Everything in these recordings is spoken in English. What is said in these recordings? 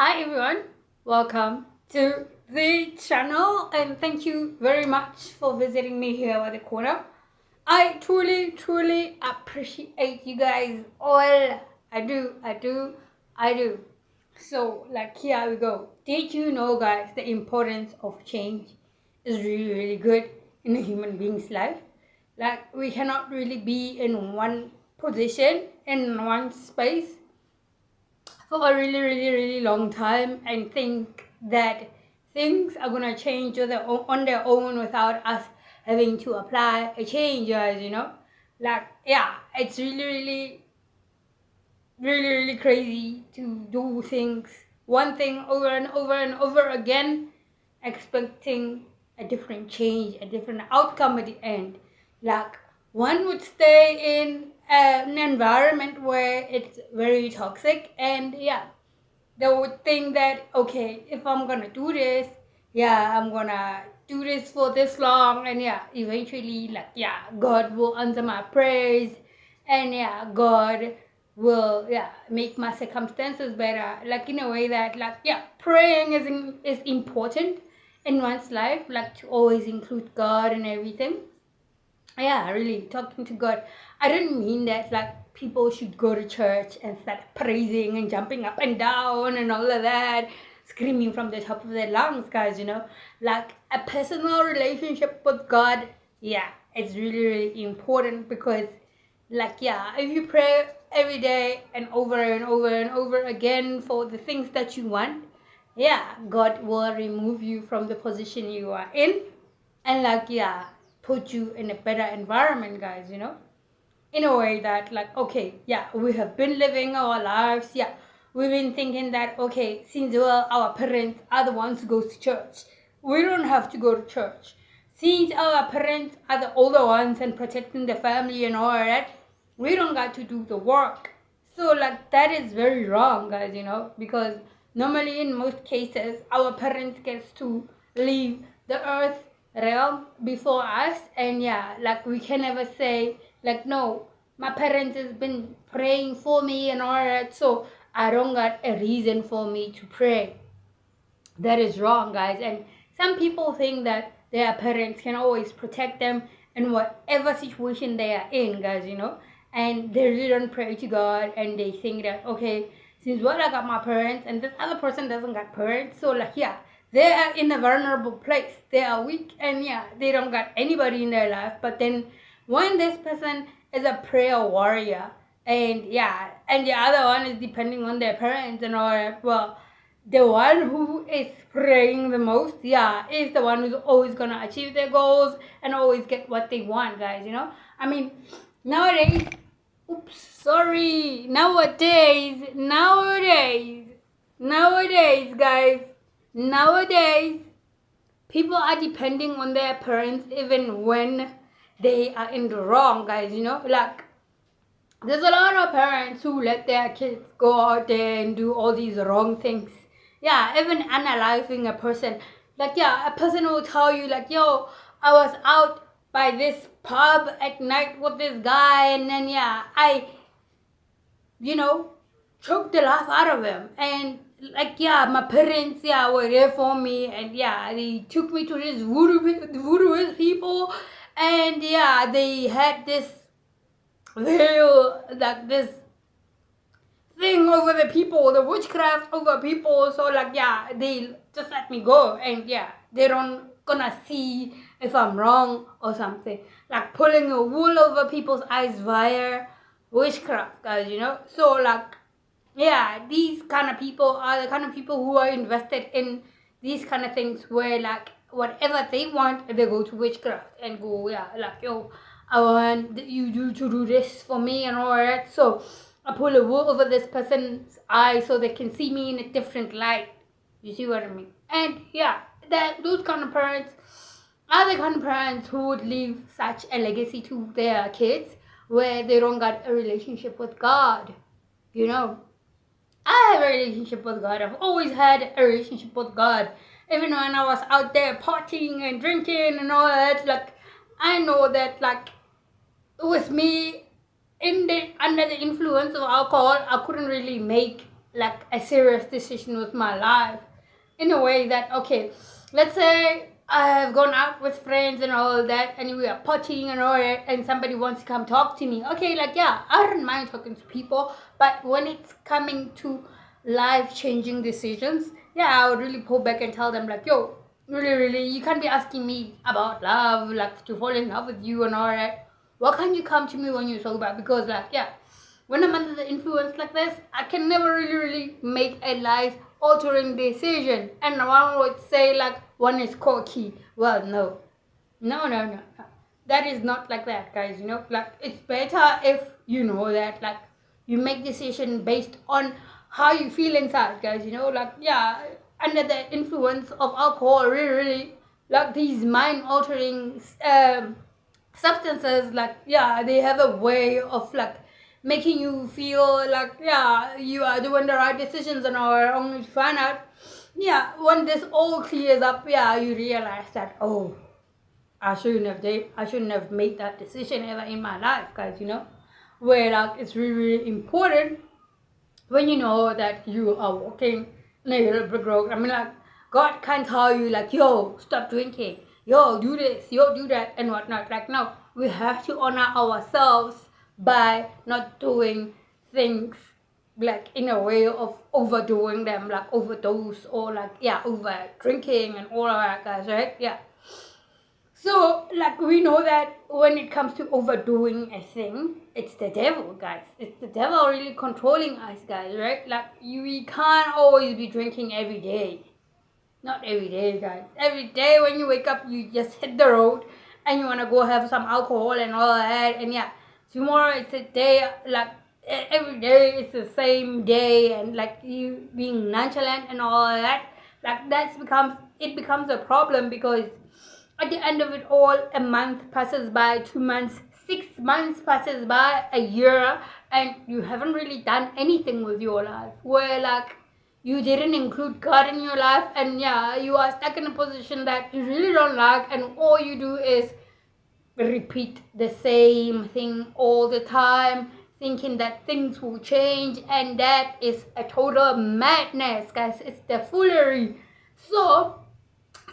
Hi everyone, welcome to the channel and thank you very much for visiting me here at the corner. I truly appreciate you guys all. I do. So here we go. Did you know guys the importance of change is really good in a human being's life? Like we cannot really be in one position, in one space for a really long time and think that things are gonna change on their own without us having to apply a change, guys. It's really crazy to do one thing over and over again, expecting a different change, a different outcome at the end. Like one would stay in an environment where it's very toxic, and they would think that okay, if I'm gonna do this, I'm gonna do this for this long, and eventually God will answer my prayers, and God will make my circumstances better, like in a way that praying is important in one's life, like to always include God and everything. Really talking to God. I didn't mean that like people should go to church and start praising and jumping up and down and all of that, screaming from the top of their lungs, guys. Like a personal relationship with God, it's really important because if you pray every day and over again for the things that you want, God will remove you from the position you are in and put you in a better environment, guys. In a way that okay, we have been living our lives, we've been thinking that okay, since our parents are the ones who go to church, we don't have to go to church. Since our parents are the older ones and protecting the family and all that, we don't got to do the work. So that is very wrong, guys, because normally in most cases our parents gets to leave the earth realm before us, and we can never say no, my parents has been praying for me and all that, so I don't got a reason for me to pray. That is wrong, guys. And some people think that their parents can always protect them in whatever situation they are in, guys. And they really don't pray to God, and they think that okay, since I got my parents and this other person doesn't got parents, so they are in a vulnerable place, they are weak, and they don't got anybody in their life. But then when this person is a prayer warrior, and and the other one is depending on their parents and all that, well, the one who is praying the most, is the one who's always gonna achieve their goals and always get what they want, guys. I mean, nowadays, guys, nowadays, people are depending on their parents even when they are in the wrong, guys. There's a lot of parents who let their kids go out there and do all these wrong things. Even analyzing a person. A person will tell you yo, I was out by this pub at night with this guy, and then I choked the life out of him. And my parents were there for me, and they took me to this voodoo people, and they had this veil, this thing over the people, the witchcraft over people. So they just let me go, and they don't gonna see if I'm wrong or something, like pulling a wool over people's eyes via witchcraft, guys. So these kind of people are the kind of people who are invested in these kind of things, where whatever they want, they go to witchcraft and go yo, I want you to do this for me and all that. So I pull a wool over this person's eye so they can see me in a different light. You see what I mean? And those kind of parents are the kind of parents who would leave such a legacy to their kids, where they don't got a relationship with God. I have a relationship with God. I've always had a relationship with God. Even when I was out there partying and drinking and all that, I know that with me under the influence of alcohol, I couldn't really make like a serious decision with my life, in a way that, okay, let's say I've gone out with friends and all that, and we are partying and all that, and somebody wants to come talk to me. Okay, like, yeah, I don't mind talking to people, but when it's coming to life-changing decisions, yeah, I would really pull back and tell them, like, yo, really, you can't be asking me about love, like, to fall in love with you and all that. Why can't you come to me when you're sober? Because, like, yeah, when I'm under the influence like this, I can never really make a life-altering decision. And one would say, like, one is cocky. Well, no. No. That is not like that, guys. Like, it's better if you know that, like, you make decision based on how you feel inside, guys. Like, yeah, under the influence of alcohol, really, like, these mind-altering substances, like, yeah, they have a way of, like, making you feel like, yeah, you are doing the right decisions and all, only to find out, yeah, when this all clears up, yeah, you realize that, oh, I shouldn't have made that decision ever in my life, guys. Where, like, it's really important when you know that you are walking in a little brick road. I mean, like, God can't tell you, like, yo, stop drinking, yo, do this, yo, do that, and whatnot. Like, no, we have to honor ourselves by not doing things, like, in a way of overdoing them, like overdose, or, like, yeah, over drinking and all of that, guys, right? Yeah. So, like, we know that when it comes to overdoing a thing, it's the devil, guys. It's the devil really controlling us, guys, right? Like, we can't always be drinking every day. Not every day, guys. Every day when you wake up, you just hit the road and you want to go have some alcohol and all that. And yeah, tomorrow it's a day, like, every day it's the same day, and, like, you being nonchalant and all that. Like, it becomes a problem, because at the end of it all, a month passes by, 2 months, 6 months passes by, a year, and you haven't really done anything with your life. Where, like, you didn't include God in your life, and yeah, you are stuck in a position that you really don't like, and all you do is repeat the same thing all the time, thinking that things will change, and that is a total madness, guys. It's the foolery. So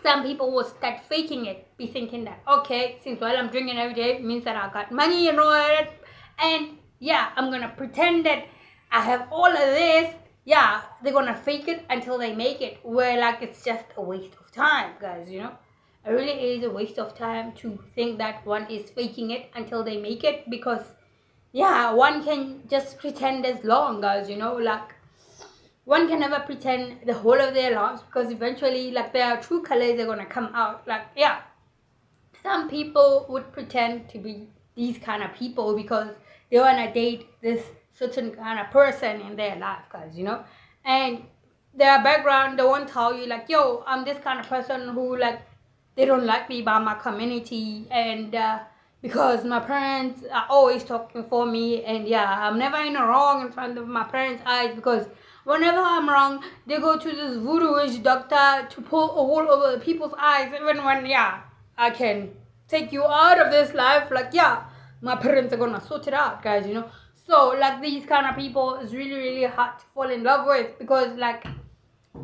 some people will start faking it, be thinking that, okay, since while I'm drinking every day, it means that I got money and all that, and yeah, I'm gonna pretend that I have all of this. Yeah, they're gonna fake it until they make it, where, like, it's just a waste of time, guys. It really is a waste of time to think that one is faking it until they make it, because yeah, one can just pretend as long, guys. Like, one can never pretend the whole of their lives, because eventually, like, their true colors are gonna come out. Like, yeah, some people would pretend to be these kind of people because they wanna date this certain kind of person in their life, guys. And their background, they won't tell you, like, yo, I'm this kind of person who, like, they don't like me by my community, and because my parents are always talking for me, and yeah, I'm never in the wrong in front of my parents' eyes, because whenever I'm wrong, they go to this voodoo-ish doctor to pull a wool over the people's eyes, even when, yeah, I can take you out of this life, like, yeah, my parents are gonna sort it out, guys. So, like, these kind of people is really hard to fall in love with, because, like,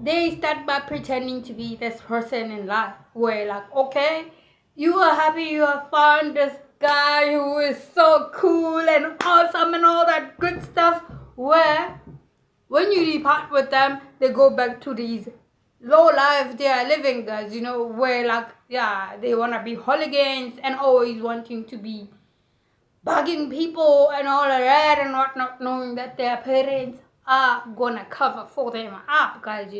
they start by pretending to be this person in life, where, like, okay, you are happy you have found this guy who is so cool and awesome and all that good stuff, where when you depart with them, they go back to these low life they are living, guys. Where, like, yeah, they want to be hooligans and always wanting to be bugging people and all of that and whatnot, knowing that their parents are gonna cover for them up, guys.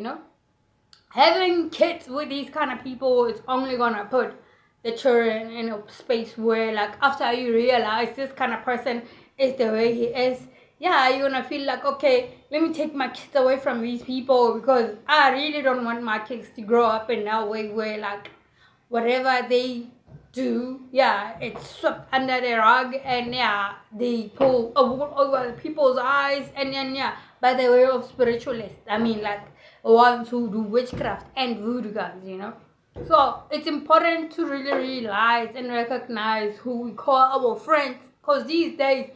Having kids with these kind of people is only gonna put the children in a space where, like, after you realize this kind of person is the way he is, yeah, you're gonna feel like, okay, let me take my kids away from these people, because I really don't want my kids to grow up in that way, where, like, whatever they do, yeah, it's swept under the rug, and yeah, they pull a wool over people's eyes, and then, yeah, by the way of spiritualists, I mean, like, ones who do witchcraft and voodoo, guys. So it's important to really realize and recognize who we call our friends, because these days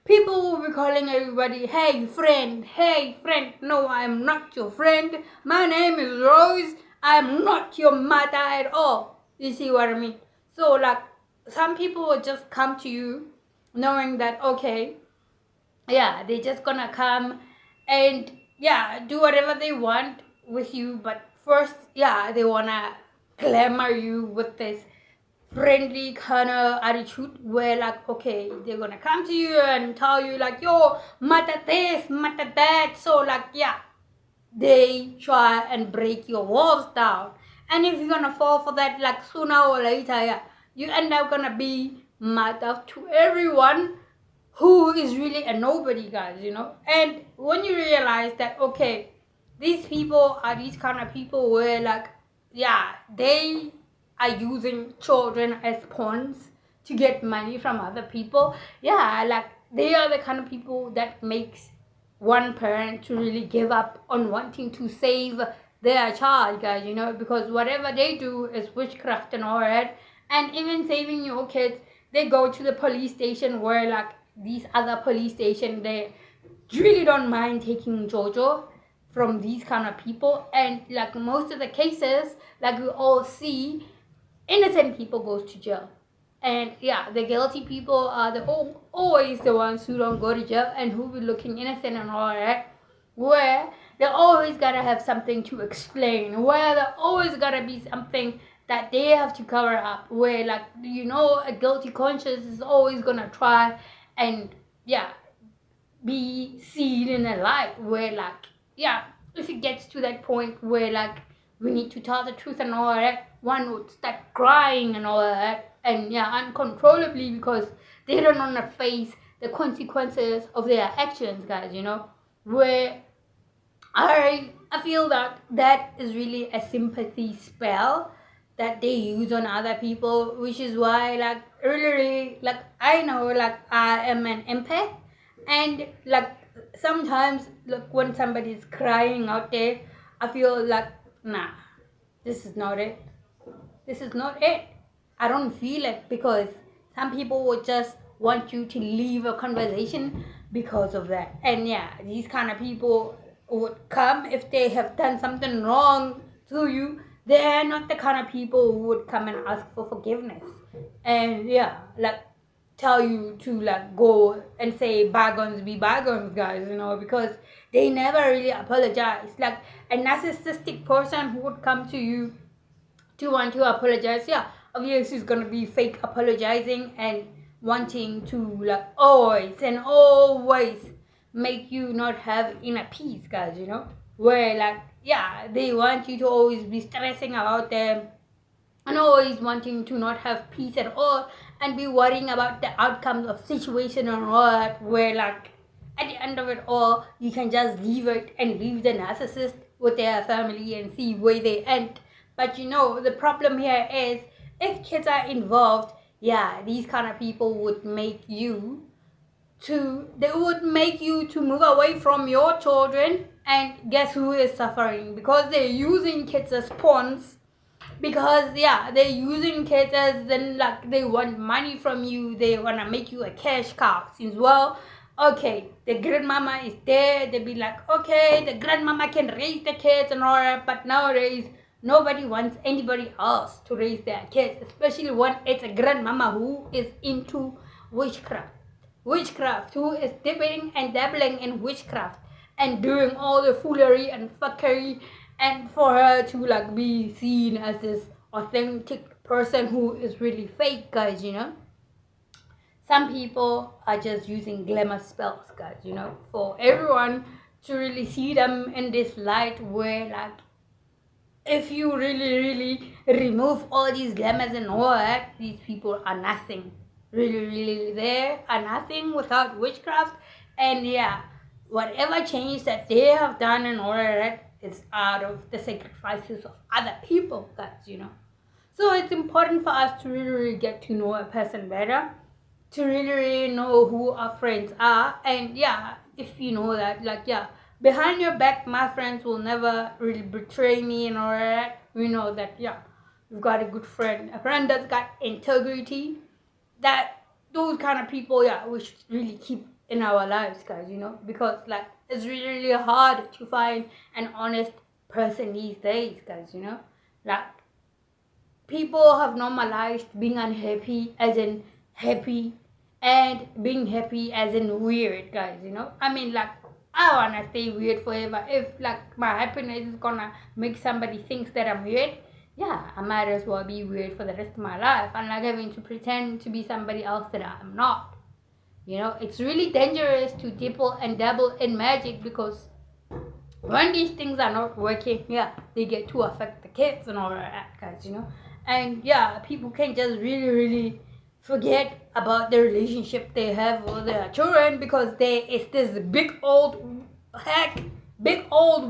people will be calling everybody, hey friend, hey friend. No, I'm not your friend. My name is Rose. I'm not your mother at all. You see what I mean? So like some people will just come to you knowing that, okay, yeah, they're just gonna come and yeah, do whatever they want with you, but first, yeah, they wanna glamour you with this friendly kind of attitude where like, okay, they're gonna come to you and tell you like, yo, mata this, mata that. So like, yeah, they try and break your walls down, and if you're gonna fall for that, like sooner or later, yeah, you end up gonna be mad up to everyone who is really a nobody, guys, and when you realize that, okay, these people are these kind of people where like, yeah, they are using children as pawns to get money from other people, yeah, like they are the kind of people that makes one parent to really give up on wanting to save their child, guys, because whatever they do is witchcraft and all that. And even saving your kids, they go to the police station where like these other police station, they really don't mind taking Jojo from these kind of people. And like most of the cases, like we all see, innocent people goes to jail. And yeah, the guilty people are always the ones who don't go to jail and who be looking innocent and all that, where they always gotta have something to explain, where there always gotta be something that they have to cover up, where like, a guilty conscience is always gonna try and yeah, be seen in a light where like, yeah, if it gets to that point where like we need to tell the truth and all that, one would start crying and all that, and yeah, uncontrollably, because they don't want to face the consequences of their actions, guys, where I feel that is really a sympathy spell that they use on other people, which is why like really like I know like I am an empath, and like sometimes like when somebody's crying out there, I feel like, nah, this is not it. This is not it. I don't feel it, because some people would just want you to leave a conversation because of that. And yeah, these kind of people would come if they have done something wrong to you. They're not the kind of people who would come and ask for forgiveness. And yeah, like tell you to like go and say bygones be bygones, guys, because they never really apologize. Like a narcissistic person who would come to you to want to apologize, yeah, obviously it's gonna be fake apologizing and wanting to like always and always make you not have inner peace, guys, where like, yeah, they want you to always be stressing about them and always wanting to not have peace at all and be worrying about the outcomes of situation and all that, where like at the end of it all you can just leave it and leave the narcissist with their family and see where they end. But the problem here is, if kids are involved, yeah, these kind of people would make you to move away from your children. And guess who is suffering? Because they're using kids as pawns, because yeah, they're using kids as then like they want money from you, they want to make you a cash cow. Since, well, okay, the grandmama is there, they be like, okay, the grandmama can raise the kids and all that, but nowadays nobody wants anybody else to raise their kids, especially when it's a grandmama who is into witchcraft, who is dipping and dabbling in witchcraft and doing all the foolery and fuckery, and for her to like be seen as this authentic person who is really fake, guys, some people are just using glamour spells, guys, for everyone to really see them in this light, where like, if you really, really remove all these glamours and all that, these people are nothing. Really, really, they are nothing without witchcraft. And yeah, whatever change that they have done and all that is out of the sacrifices of other people, guys, So it's important for us to really, really get to know a person better, to really, really know who our friends are. And yeah, if you know that, like, yeah, behind your back, my friends will never really betray me and all that. We know that, yeah, we've got a good friend, a friend that's got integrity, that those kind of people, yeah, we should really keep in our lives, guys, because like it's really, really hard to find an honest person these days, guys, like people have normalized being unhappy as in happy and being happy as in weird, guys, I mean, like I wanna stay weird forever. If like my happiness is gonna make somebody thinks that I'm weird, yeah, I might as well be weird for the rest of my life, unlike having to pretend to be somebody else that I'm not. It's really dangerous to dipple and dabble in magic, because when these things are not working, yeah, they get to affect the kids and all that, guys, and yeah, people can just really, really forget about the relationship they have with their children, because there is this big old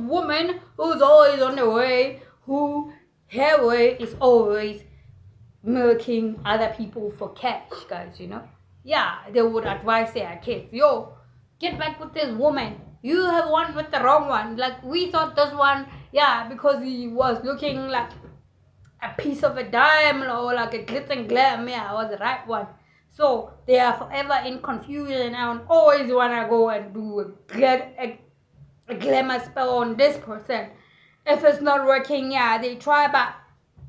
woman who's always on the way, who her way is always milking other people for cash, guys, yeah, they would advise their kids, yo, get back with this woman, you have one with the wrong one. Like we thought this one, yeah, because he was looking like a piece of a diamond or like a glitz and glam, yeah, was the right one. So they are forever in confusion and always wanna go and do a glamour spell on this person. If it's not working, yeah, they try by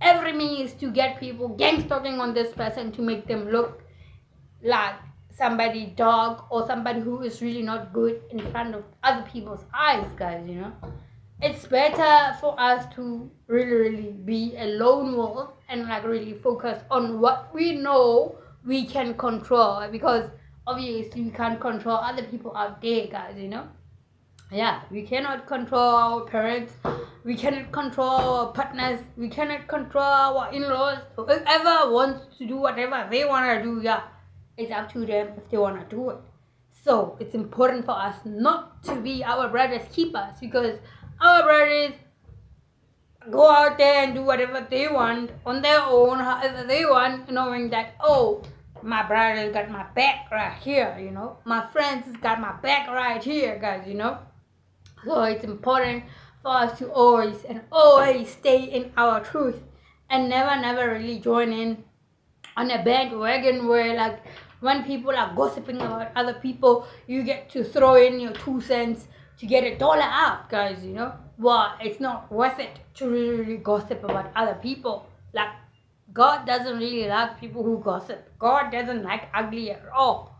every means to get people gang stalking on this person to make them look like somebody dog or somebody who is really not good in front of other people's eyes, guys, it's better for us to really, really be a lone wolf and like really focus on what we know we can control, because obviously we can't control other people out there, guys, yeah, we cannot control our parents, we cannot control our partners, we cannot control our in-laws. Whoever wants to do whatever they want to do, yeah, it's up to them if they want to do it. So it's important for us not to be our brother's keepers, because our brothers go out there and do whatever they want on their own, however they want, knowing that, oh, my brother got my back right here, my friends got my back right here, guys, So it's important for us to always stay in our truth and never really join in on a bandwagon where like when people are gossiping about other people, you get to throw in your 2 cents to get $1 out, guys, Well, it's not worth it to really gossip about other people. Like, God doesn't really like people who gossip. God doesn't like ugly at all,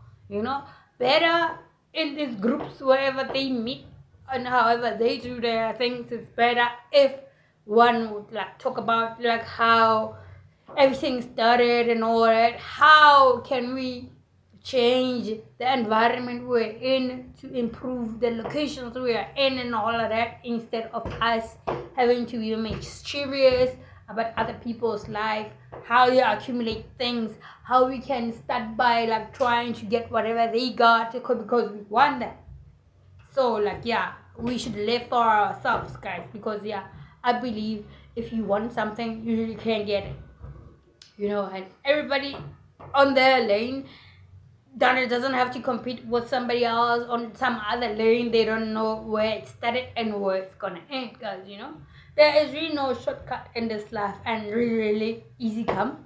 Better in these groups, wherever they meet and however they do their things, it's better if one would like talk about like how everything started and all that. How can we change the environment we're in to improve the locations we are in and all of that, instead of us having to be mischievous about other people's life, how they accumulate things, how we can start by like trying to get whatever they got because we want that. So like, yeah, we should live for ourselves, guys, because yeah, I believe if you want something, you really can get it, and everybody on their lane doesn't have to compete with somebody else on some other lane. They don't know where it started and where it's gonna end, guys, there is really no shortcut in this life, and really, really easy come,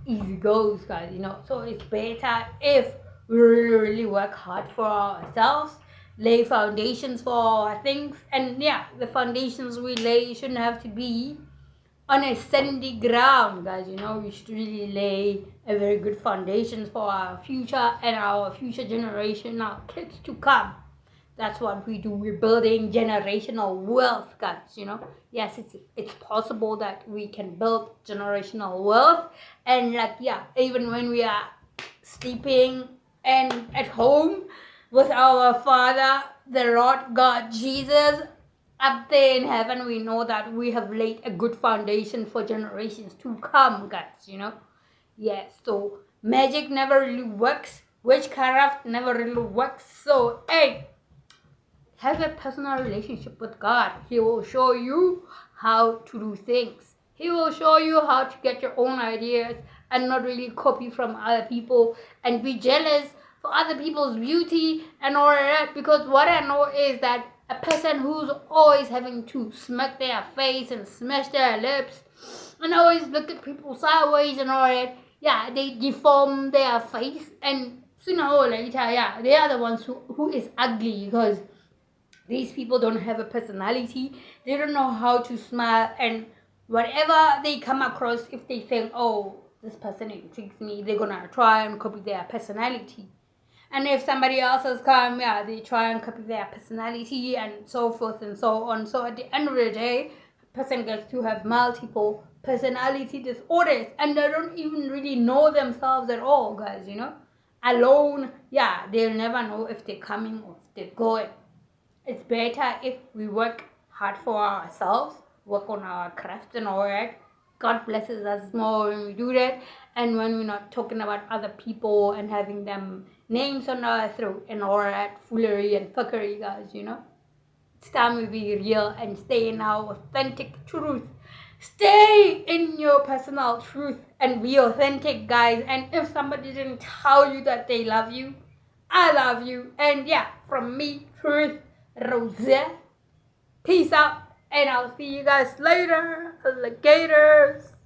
easy goes, guys, so it's better if we really, really work hard for ourselves, lay foundations for our things, and yeah, the foundations we lay shouldn't have to be on a sandy ground, guys, we should really lay a very good foundation for our future and our future generation, our kids to come. That's what we do. We're building generational wealth, guys, yes, it's possible that we can build generational wealth, and like, yeah, even when we are sleeping and at home with our Father, the Lord God Jesus, up there in heaven, we know that we have laid a good foundation for generations to come, guys, Yes, so magic never really works. Witchcraft never really works. So, hey, have a personal relationship with God. He will show you how to do things. He will show you how to get your own ideas and not really copy from other people and be jealous for other people's beauty and all that. Because what I know is that a person who's always having to smack their face and smash their lips and always look at people sideways and all that, yeah, they deform their face and sooner or later, yeah, they are the ones who is ugly, because these people don't have a personality. They don't know how to smile, and whatever they come across, if they think, oh, this person intrigues me, they're gonna try and copy their personality. And if somebody else has come, yeah, they try and copy their personality and so forth and so on. So at the end of the day, a person gets to have multiple personality disorders, and they don't even really know themselves at all, guys, Alone, yeah, they'll never know if they're coming or if they're going. It's better if we work hard for ourselves, work on our craft and all that. God blesses us more when we do that, and when we're not talking about other people and having them names on our throat and all that foolery and fuckery, guys, It's time we be real and stay in our authentic truth. Stay in your personal truth and be authentic, guys. And if somebody didn't tell you that they love you, I love you. And yeah, from me, Truth, Rosey. Peace out, and I'll see you guys later, alligators.